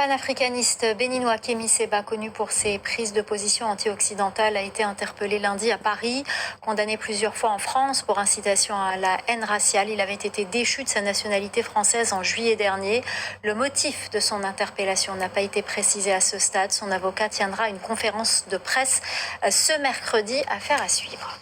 panafricaniste béninois Kémy Séba, connu pour ses prises de position anti-occidentales, a été interpellé lundi à Paris. Condamné plusieurs fois en France pour incitation à la haine raciale, il avait été déchu de sa nationalité française en juillet dernier. Le motif de son interpellation n'a pas été précisé à ce stade. Son avocat tiendra une conférence de presse ce mercredi, affaire à suivre.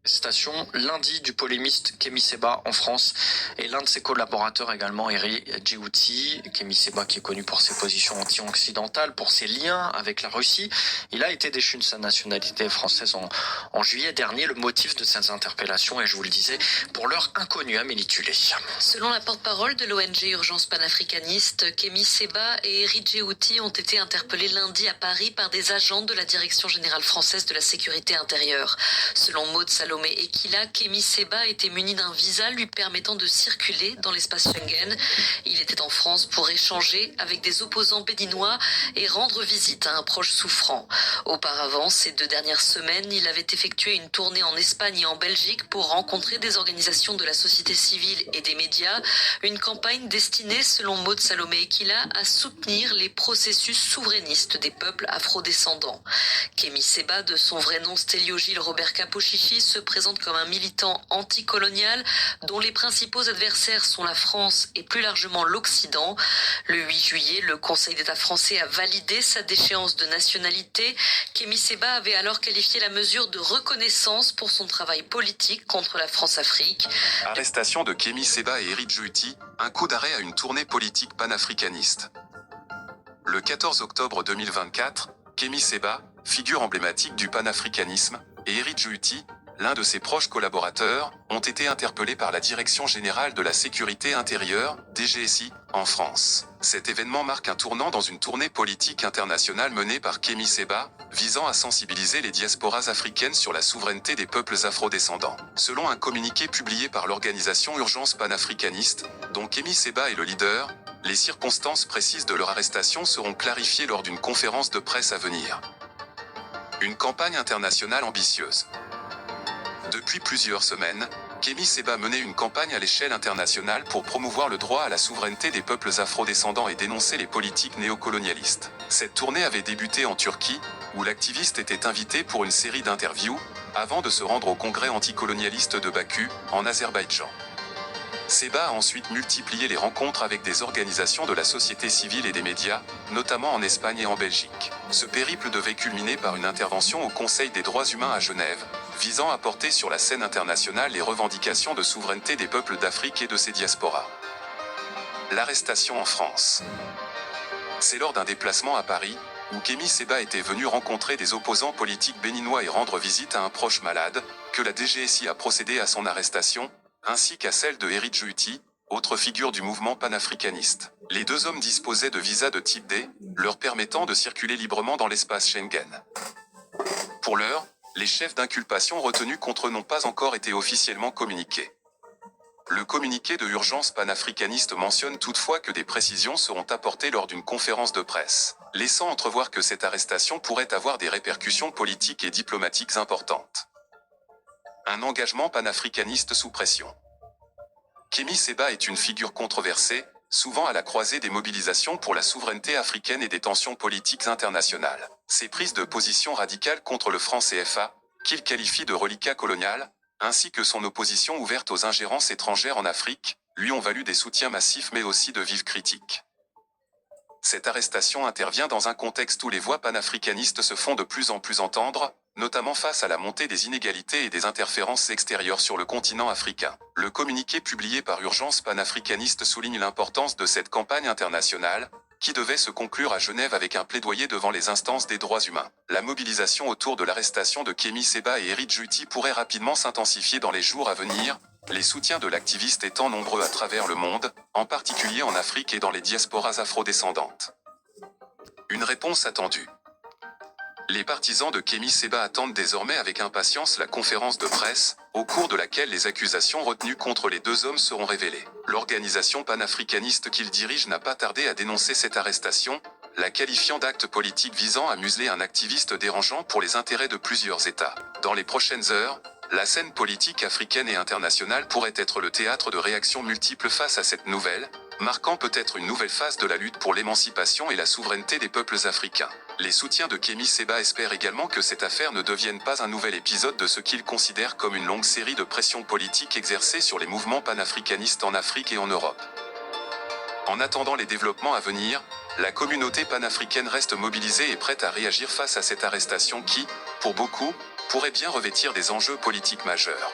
Arrestation lundi du polémiste Kémy Séba en France et l'un de ses collaborateurs également, Eri Djihouti. Kémy Séba, qui est connu pour ses positions anti-occidentales, pour ses liens avec la Russie, il a été déchu de sa nationalité française en juillet dernier. Le motif de cette interpellation est, je vous le disais, pour l'heure inconnu. Amélie Tulé. Selon la porte-parole de l'ONG Urgence panafricaniste, Kémy Séba et Eri Djihouti ont été interpellés lundi à Paris par des agents de la Direction générale française de la sécurité intérieure. Selon Maud Salomé Ekila, Kémy Séba était muni d'un visa lui permettant de circuler dans l'espace Schengen. Il était en France pour échanger avec des opposants béninois et rendre visite à un proche souffrant. Auparavant, ces 2 dernières semaines, il avait effectué une tournée en Espagne et en Belgique pour rencontrer des organisations de la société civile et des médias. Une campagne destinée, selon Maud Salomé Ekila, à soutenir les processus souverainistes des peuples afrodescendants. Kémy Séba, de son vrai nom Stélio Gilles Robert Capochichi, se présente comme un militant anticolonial dont les principaux adversaires sont la France et plus largement l'Occident. Le 8 juillet, le Conseil d'État français a validé sa déchéance de nationalité. Kémy Séba avait alors qualifié la mesure de reconnaissance pour son travail politique contre la France-Afrique. Arrestation de Kémy Séba et Eri Djihouti, un coup d'arrêt à une tournée politique panafricaniste. Le 14 octobre 2024, Kémy Séba, figure emblématique du panafricanisme, et Eri Djihouti, l'un de ses proches collaborateurs, ont été interpellés par la Direction générale de la sécurité intérieure, DGSI, en France. Cet événement marque un tournant dans une tournée politique internationale menée par Kémy Séba, visant à sensibiliser les diasporas africaines sur la souveraineté des peuples afrodescendants. Selon un communiqué publié par l'organisation Urgence panafricaniste, dont Kémy Séba est le leader, les circonstances précises de leur arrestation seront clarifiées lors d'une conférence de presse à venir. Une campagne internationale ambitieuse. Depuis plusieurs semaines, Kémy Séba menait une campagne à l'échelle internationale pour promouvoir le droit à la souveraineté des peuples afrodescendants et dénoncer les politiques néocolonialistes. Cette tournée avait débuté en Turquie, où l'activiste était invité pour une série d'interviews, avant de se rendre au congrès anticolonialiste de Baku, en Azerbaïdjan. Séba a ensuite multiplié les rencontres avec des organisations de la société civile et des médias, notamment en Espagne et en Belgique. Ce périple devait culminer par une intervention au Conseil des droits humains à Genève, visant à porter sur la scène internationale les revendications de souveraineté des peuples d'Afrique et de ses diasporas. L'arrestation en France. C'est lors d'un déplacement à Paris, où Kémy Séba était venu rencontrer des opposants politiques béninois et rendre visite à un proche malade, que la DGSI a procédé à son arrestation, ainsi qu'à celle de Eri Djihouti, autre figure du mouvement panafricaniste. Les 2 hommes disposaient de visas de type D, leur permettant de circuler librement dans l'espace Schengen. Pour l'heure, les chefs d'inculpation retenus contre eux n'ont pas encore été officiellement communiqués. Le communiqué de Urgence panafricaniste mentionne toutefois que des précisions seront apportées lors d'une conférence de presse, laissant entrevoir que cette arrestation pourrait avoir des répercussions politiques et diplomatiques importantes. Un engagement panafricaniste sous pression. Kémy Séba est une figure controversée, souvent à la croisée des mobilisations pour la souveraineté africaine et des tensions politiques internationales. Ses prises de position radicales contre le franc CFA, qu'il qualifie de reliquat colonial, ainsi que son opposition ouverte aux ingérences étrangères en Afrique, lui ont valu des soutiens massifs mais aussi de vives critiques. Cette arrestation intervient dans un contexte où les voix panafricanistes se font de plus en plus entendre, notamment face à la montée des inégalités et des interférences extérieures sur le continent africain. Le communiqué publié par Urgence panafricaniste souligne l'importance de cette campagne internationale, qui devait se conclure à Genève avec un plaidoyer devant les instances des droits humains. La mobilisation autour de l'arrestation de Kémy Séba et Eri Djihouti pourrait rapidement s'intensifier dans les jours à venir, les soutiens de l'activiste étant nombreux à travers le monde, en particulier en Afrique et dans les diasporas afrodescendantes. Une réponse attendue. Les partisans de Kémy Séba attendent désormais avec impatience la conférence de presse, au cours de laquelle les accusations retenues contre les 2 hommes seront révélées. L'organisation panafricaniste qu'il dirige n'a pas tardé à dénoncer cette arrestation, la qualifiant d'acte politique visant à museler un activiste dérangeant pour les intérêts de plusieurs États. Dans les prochaines heures, la scène politique africaine et internationale pourrait être le théâtre de réactions multiples face à cette nouvelle, marquant peut-être une nouvelle phase de la lutte pour l'émancipation et la souveraineté des peuples africains. Les soutiens de Kémi Séba espèrent également que cette affaire ne devienne pas un nouvel épisode de ce qu'ils considèrent comme une longue série de pressions politiques exercées sur les mouvements panafricanistes en Afrique et en Europe. En attendant les développements à venir, la communauté panafricaine reste mobilisée et prête à réagir face à cette arrestation qui, pour beaucoup, pourrait bien revêtir des enjeux politiques majeurs.